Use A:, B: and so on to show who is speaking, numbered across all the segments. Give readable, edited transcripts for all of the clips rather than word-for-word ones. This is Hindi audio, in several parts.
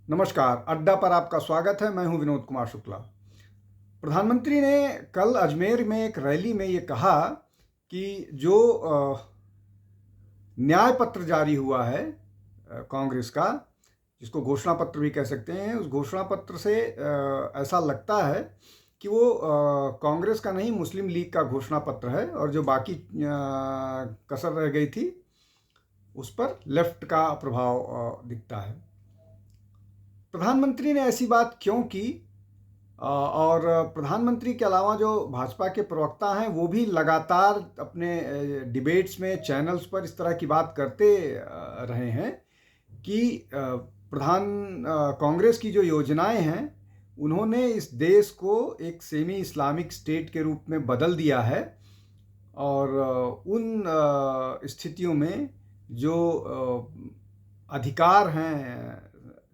A: नमस्कार, अड्डा पर आपका स्वागत है। मैं हूं विनोद कुमार शुक्ला। प्रधानमंत्री ने कल अजमेर में एक रैली में ये कहा कि जो न्याय पत्र जारी हुआ है कांग्रेस का, जिसको घोषणा पत्र भी कह सकते हैं, उस घोषणा पत्र से ऐसा लगता है कि वो कांग्रेस का नहीं, मुस्लिम लीग का घोषणा पत्र है और जो बाकी कसर रह गई थी उस पर लेफ्ट का प्रभाव दिखता है। प्रधानमंत्री ने ऐसी बात क्यों की? और प्रधानमंत्री के अलावा जो भाजपा के प्रवक्ता हैं वो भी लगातार अपने डिबेट्स में, चैनल्स पर इस तरह की बात करते रहे हैं कि कांग्रेस की जो योजनाएं हैं उन्होंने इस देश को एक सेमी इस्लामिक स्टेट के रूप में बदल दिया है और उन स्थितियों में जो अधिकार हैं,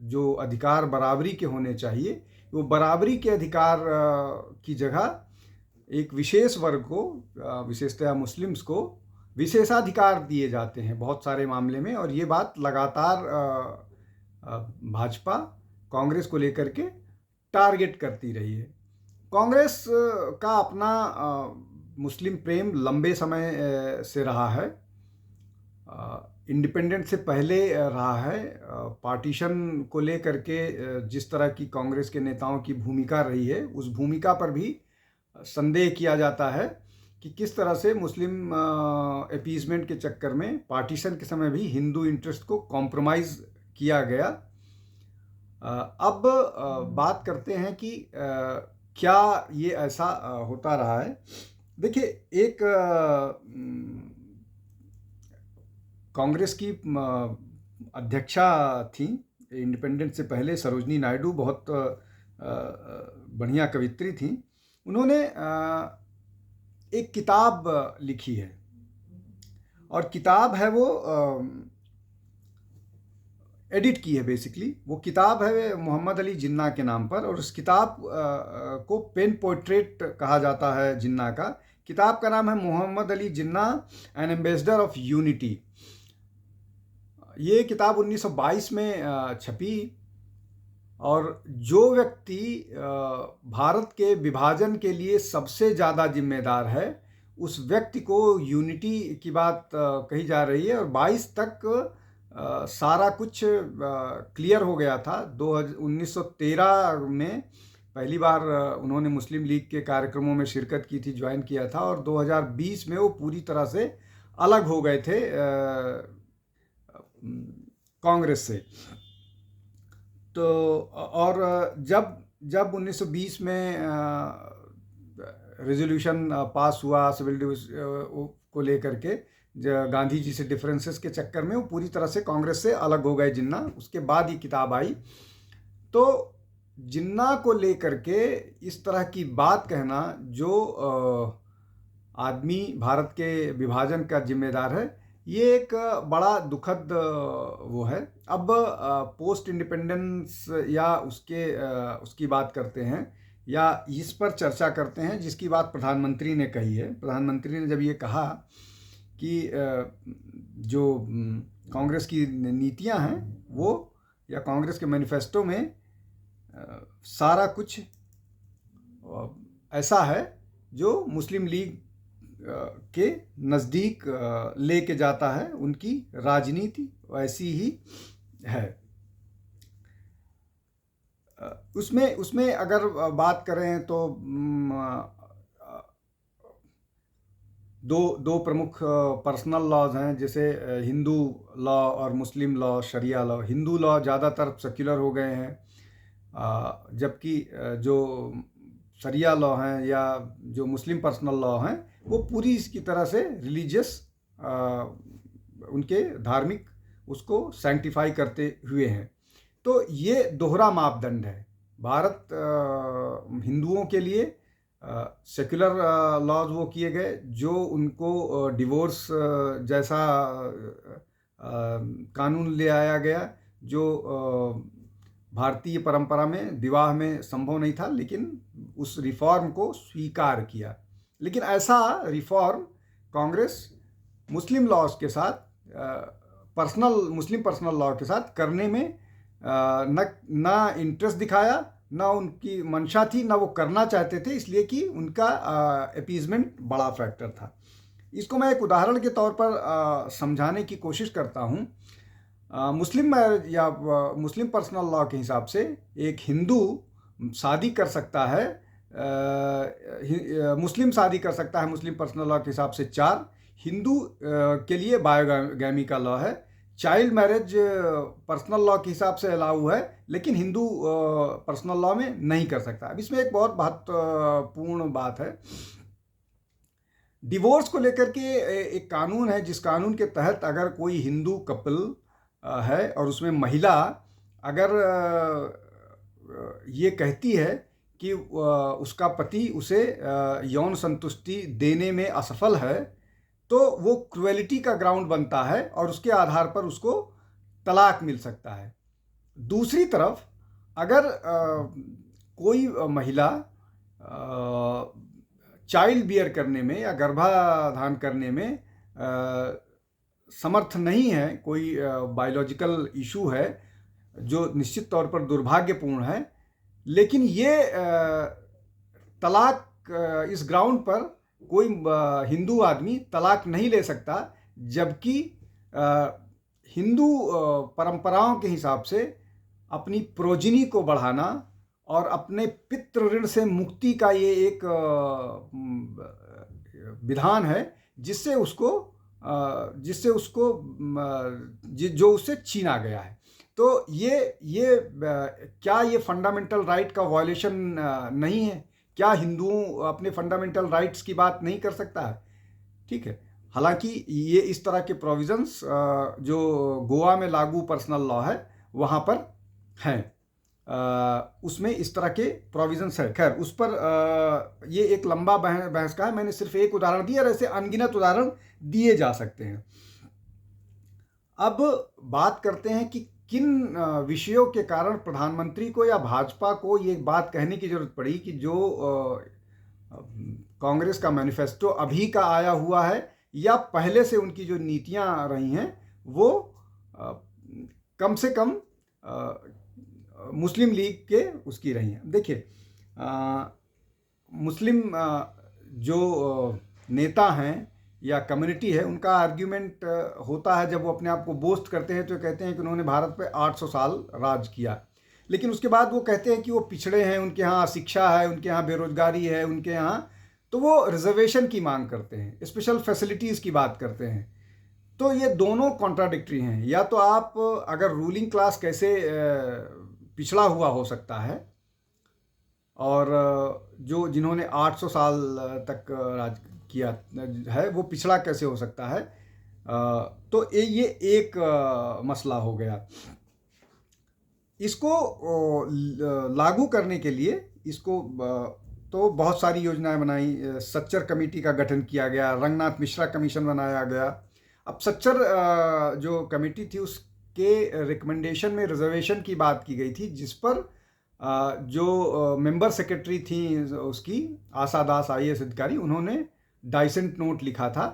A: जो अधिकार बराबरी के होने चाहिए, वो बराबरी के अधिकार की जगह एक विशेष वर्ग को, विशेषतया मुस्लिम्स को विशेषाधिकार दिए जाते हैं बहुत सारे मामले में। और ये बात लगातार भाजपा कांग्रेस को लेकर के टारगेट करती रही है। कांग्रेस का अपना मुस्लिम प्रेम लंबे समय से रहा है, इंडिपेंडेंट से पहले रहा है। पार्टीशन को लेकर के जिस तरह की कांग्रेस के नेताओं की भूमिका रही है, उस भूमिका पर भी संदेह किया जाता है कि किस तरह से मुस्लिम अपीजमेंट के चक्कर में पार्टीशन के समय भी हिंदू इंटरेस्ट को कॉम्प्रोमाइज़ किया गया। अब बात करते हैं कि क्या ये ऐसा होता रहा है। देखिए, एक कांग्रेस की अध्यक्षा थी इंडिपेंडेंस से पहले, सरोजनी नायडू, बहुत बढ़िया कवित्री थी। उन्होंने एक किताब लिखी है और किताब है वो एडिट की है। बेसिकली वो किताब है मोहम्मद अली जिन्ना के नाम पर और उस किताब को पेन पोर्ट्रेट कहा जाता है जिन्ना का। किताब का नाम है Mohammad Ali Jinnah, N ambassador of unity. ये किताब 1922 में छपी और जो व्यक्ति भारत के विभाजन के लिए सबसे ज़्यादा जिम्मेदार है उस व्यक्ति को यूनिटी की बात कही जा रही है। और 22 तक सारा कुछ क्लियर हो गया था। 1913 में पहली बार उन्होंने मुस्लिम लीग के कार्यक्रमों में शिरकत की थी, ज्वाइन किया था और 2020 में वो पूरी तरह से अलग हो गए थे कांग्रेस से। तो और जब 1920 में रेजोल्यूशन पास हुआ सिविल को लेकर के, गांधी जी से डिफरेंसेस के चक्कर में वो पूरी तरह से कांग्रेस से अलग हो गए जिन्ना। उसके बाद ये किताब आई। तो जिन्ना को लेकर के इस तरह की बात कहना, जो आदमी भारत के विभाजन का जिम्मेदार है, ये एक बड़ा दुखद वो है। अब पोस्ट इंडिपेंडेंस या उसकी बात करते हैं या इस पर चर्चा करते हैं जिसकी बात प्रधानमंत्री ने कही है। प्रधानमंत्री ने जब ये कहा कि जो कांग्रेस की नीतियां हैं वो, या कांग्रेस के मैनिफेस्टो में सारा कुछ ऐसा है जो मुस्लिम लीग के नज़दीक लेके जाता है, उनकी राजनीति वैसी ही है। उसमें अगर बात करें तो दो प्रमुख पर्सनल लॉज हैं, जैसे हिंदू लॉ और मुस्लिम लॉ, शरिया लॉ। हिंदू लॉ ज़्यादातर सेक्युलर हो गए हैं, जबकि जो शरिया लॉ हैं या जो मुस्लिम पर्सनल लॉ हैं वो पूरी इसकी तरह से रिलीजियस, उनके धार्मिक उसको सैंक्टिफाई करते हुए हैं। तो ये दोहरा मापदंड है। भारत हिंदुओं के लिए सेक्युलर लॉज वो किए गए जो उनको डिवोर्स जैसा कानून ले आया गया, जो भारतीय परंपरा में विवाह में संभव नहीं था, लेकिन उस रिफॉर्म को स्वीकार किया। लेकिन ऐसा रिफॉर्म कांग्रेस मुस्लिम लॉज के साथ, मुस्लिम पर्सनल लॉ के साथ करने में ना इंटरेस्ट दिखाया, ना उनकी मंशा थी, ना वो करना चाहते थे, इसलिए कि उनका अपीजमेंट बड़ा फैक्टर था। इसको मैं एक उदाहरण के तौर पर समझाने की कोशिश करता हूँ। मुस्लिम या मुस्लिम पर्सनल लॉ के हिसाब से एक हिंदू शादी कर सकता है, मुस्लिम शादी कर सकता है मुस्लिम पर्सनल लॉ के हिसाब से 4। हिंदू के लिए बायोगैमी का लॉ है। चाइल्ड मैरिज पर्सनल लॉ के हिसाब से अलाउ है, लेकिन हिंदू पर्सनल लॉ में नहीं कर सकता। अब इसमें एक बहुत महत्वपूर्ण बात है। डिवोर्स को लेकर के एक कानून है, जिस कानून के तहत अगर कोई हिंदू कपल है और उसमें महिला अगर ये कहती है कि उसका पति उसे यौन संतुष्टि देने में असफल है, तो वो क्रुएलिटी का ग्राउंड बनता है और उसके आधार पर उसको तलाक मिल सकता है। दूसरी तरफ अगर कोई महिला चाइल्ड बियर करने में या गर्भाधान करने में समर्थ नहीं है, कोई बायोलॉजिकल इशू है जो निश्चित तौर पर दुर्भाग्यपूर्ण है, लेकिन ये तलाक इस ग्राउंड पर कोई हिंदू आदमी तलाक नहीं ले सकता, जबकि हिंदू परंपराओं के हिसाब से अपनी प्रोजिनी को बढ़ाना और अपने पितृ ऋण से मुक्ति का ये एक विधान है, जिससे उसको जो उससे छीना गया है। तो ये क्या ये फंडामेंटल राइट का वायलेशन नहीं है? क्या हिंदू अपने फंडामेंटल राइट्स की बात नहीं कर सकता है? ठीक है, हालांकि ये इस तरह के प्रोविजंस जो गोवा में लागू पर्सनल लॉ है वहाँ पर हैं, उसमें इस तरह के प्रोविजंस है। खैर, उस पर ये एक लंबा बहस का है, मैंने सिर्फ एक उदाहरण दिया, ऐसे अनगिनत उदाहरण दिए जा सकते हैं। अब बात करते हैं कि किन विषयों के कारण प्रधानमंत्री को या भाजपा को ये बात कहने की जरूरत पड़ी कि जो कांग्रेस का मैनिफेस्टो अभी का आया हुआ है या पहले से उनकी जो नीतियां रही हैं वो कम से कम मुस्लिम लीग के उसकी रही हैं। देखिए, मुस्लिम जो नेता हैं या कम्युनिटी है, उनका आर्ग्यूमेंट होता है जब वो अपने आप को बोस्ट करते हैं तो कहते हैं कि उन्होंने भारत पे 800 साल राज किया, लेकिन उसके बाद वो कहते हैं कि वो पिछड़े हैं, उनके यहाँ शिक्षा है, उनके यहाँ बेरोजगारी है, उनके यहाँ, तो वो रिजर्वेशन की मांग करते हैं, स्पेशल फैसिलिटीज़ की बात करते हैं। तो ये दोनों कॉन्ट्राडिक्टरी हैं। या तो आप अगर रूलिंग क्लास कैसे पिछड़ा हुआ हो सकता है और जो जिन्होंने 800 साल तक राज किया है वो पिछड़ा कैसे हो सकता है, तो ये एक मसला हो गया। इसको लागू करने के लिए इसको तो बहुत सारी योजनाएं बनाई, सच्चर कमेटी का गठन किया गया, रंगनाथ मिश्रा कमीशन बनाया गया। अब सच्चर जो कमेटी थी उसके रिकमेंडेशन में रिजर्वेशन की बात की गई थी, जिस पर जो मेंबर सेक्रेटरी थी उसकी आशा दास IAS अधिकारी, उन्होंने डाइसेंट नोट लिखा था।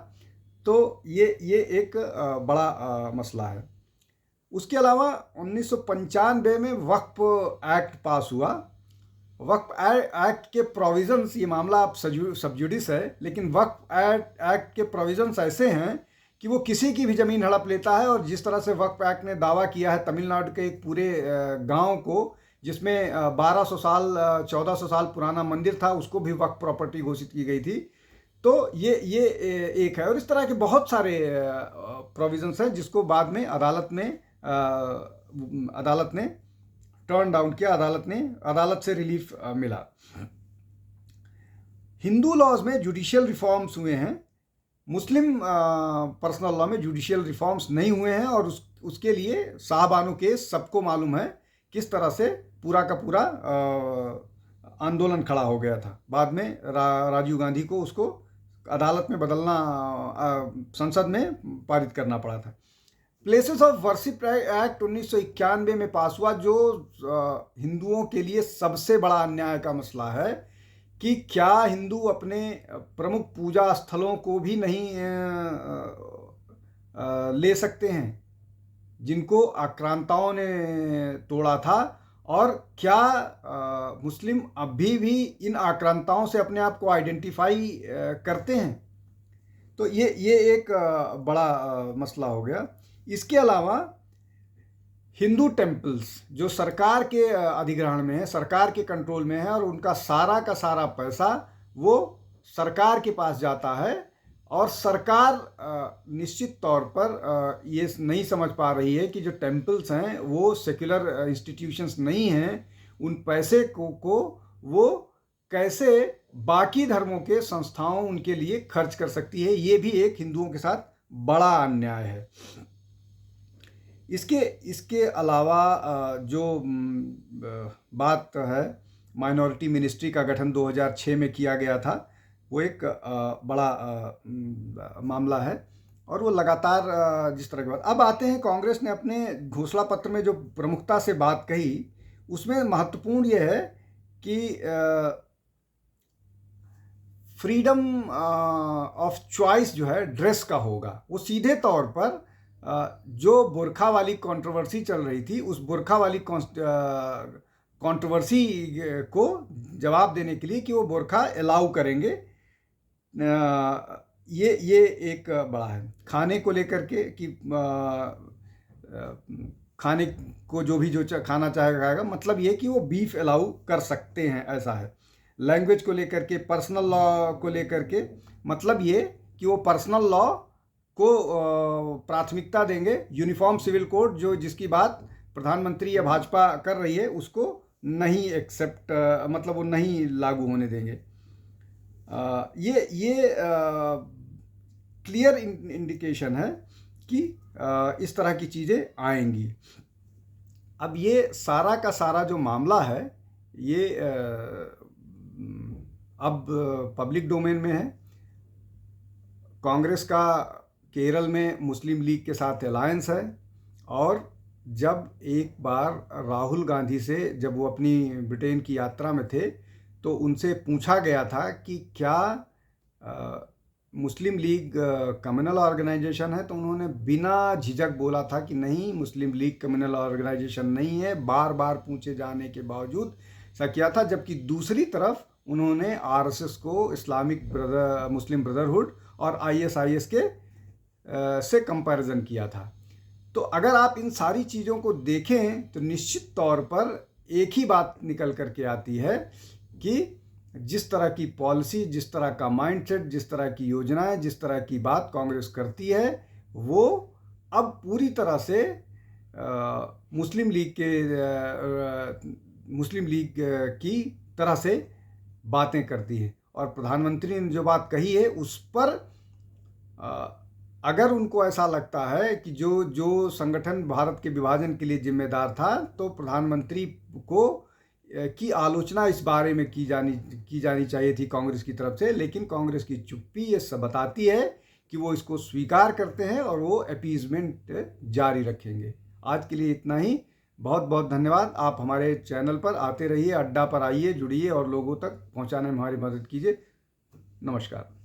A: तो ये एक बड़ा मसला है। उसके अलावा 1995 में वक्फ एक्ट पास हुआ। वक्फ एक्ट के प्रोविजंस, ये मामला अब सबजुडिस है, लेकिन वक्फ एक्ट के प्रोविजंस ऐसे हैं कि वो किसी की भी ज़मीन हड़प लेता है। और जिस तरह से वक्फ एक्ट ने दावा किया है तमिलनाडु के एक पूरे गांव को, जिसमें 1200 साल 1400 साल पुराना मंदिर था, उसको भी वक्फ प्रॉपर्टी घोषित की गई थी। तो ये एक है। और इस तरह के बहुत सारे प्रोविजंस हैं जिसको बाद में अदालत ने टर्न डाउन किया, अदालत से रिलीफ मिला। हिंदू लॉज में जुडिशियल रिफॉर्म्स हुए हैं, मुस्लिम पर्सनल लॉ में जुडिशियल रिफॉर्म्स नहीं हुए हैं। और उसके लिए शाहबानो केस सबको मालूम है किस तरह से पूरा का पूरा आंदोलन खड़ा हो गया था। बाद में राजीव गांधी को उसको अदालत में बदलना, संसद में पारित करना पड़ा था। प्लेसेस ऑफ वर्शिप एक्ट 1991 में पास हुआ, जो हिंदुओं के लिए सबसे बड़ा अन्याय का मसला है कि क्या हिंदू अपने प्रमुख पूजा स्थलों को भी नहीं ले सकते हैं। जिनको आक्रांताओं ने तोड़ा था, और क्या मुस्लिम अभी भी इन आक्रांताओं से अपने आप को आइडेंटिफाई करते हैं? तो ये एक बड़ा मसला हो गया। इसके अलावा हिंदू टेम्पल्स जो सरकार के अधिग्रहण में है, सरकार के कंट्रोल में है, और उनका सारा का सारा पैसा वो सरकार के पास जाता है, और सरकार निश्चित तौर पर ये नहीं समझ पा रही है कि जो टेम्पल्स हैं वो सेक्युलर इंस्टीट्यूशंस नहीं हैं। उन पैसे को वो कैसे बाकी धर्मों के संस्थाओं उनके लिए खर्च कर सकती है। ये भी एक हिंदुओं के साथ बड़ा अन्याय है। इसके अलावा जो बात है, माइनॉरिटी मिनिस्ट्री का गठन 2006 में किया गया था, वो एक बड़ा मामला है, और वो लगातार जिस तरह की बात। अब आते हैं, कांग्रेस ने अपने घोषणा पत्र में जो प्रमुखता से बात कही, उसमें महत्वपूर्ण ये है कि फ्रीडम ऑफ चॉइस जो है ड्रेस का होगा। वो सीधे तौर पर जो बुर्खा वाली कंट्रोवर्सी चल रही थी, उस बुर्खा वाली कंट्रोवर्सी को जवाब देने के लिए कि वो बुर्खा अलाउ करेंगे। ये एक बड़ा है। खाने को लेकर के कि खाने को जो खाना चाहेगा खाएगा, मतलब ये कि वो बीफ अलाउ कर सकते हैं, ऐसा है। लैंग्वेज को लेकर के, पर्सनल लॉ को लेकर के, मतलब ये कि वो पर्सनल लॉ को प्राथमिकता देंगे। यूनिफॉर्म सिविल कोड जिसकी बात प्रधानमंत्री या भाजपा कर रही है, उसको नहीं एक्सेप्ट, मतलब वो नहीं लागू होने देंगे। ये क्लियर इंडिकेशन है कि इस तरह की चीज़ें आएंगी। अब ये सारा का सारा जो मामला है, ये अब पब्लिक डोमेन में है। कांग्रेस का केरल में मुस्लिम लीग के साथ अलायंस है, और जब एक बार राहुल गांधी से, जब वो अपनी ब्रिटेन की यात्रा में थे, तो उनसे पूछा गया था कि क्या मुस्लिम लीग कम्युनल ऑर्गेनाइजेशन है, तो उन्होंने बिना झिझक बोला था कि नहीं, मुस्लिम लीग कम्युनल ऑर्गेनाइजेशन नहीं है। बार बार पूछे जाने के बावजूद ऐसा किया था। जबकि दूसरी तरफ उन्होंने आरएसएस को, इस्लामिक मुस्लिम ब्रदरहुड और आईएसआईएस के से कंपैरिजन किया था। तो अगर आप इन सारी चीज़ों को देखें तो निश्चित तौर पर एक ही बात निकल करके आती है कि जिस तरह की पॉलिसी, जिस तरह का माइंडसेट, जिस तरह की योजनाएं, जिस तरह की बात कांग्रेस करती है, वो अब पूरी तरह से मुस्लिम लीग की तरह से बातें करती है। और प्रधानमंत्री ने जो बात कही है, उस पर अगर उनको ऐसा लगता है कि जो संगठन भारत के विभाजन के लिए जिम्मेदार था, तो प्रधानमंत्री को की आलोचना इस बारे में की जानी चाहिए थी कांग्रेस की तरफ से। लेकिन कांग्रेस की चुप्पी ये सब बताती है कि वो इसको स्वीकार करते हैं और वो अपीजमेंट जारी रखेंगे। आज के लिए इतना ही। बहुत बहुत धन्यवाद। आप हमारे चैनल पर आते रहिए, अड्डा पर आइए, जुड़िए और लोगों तक पहुंचाने में हमारी मदद कीजिए। नमस्कार।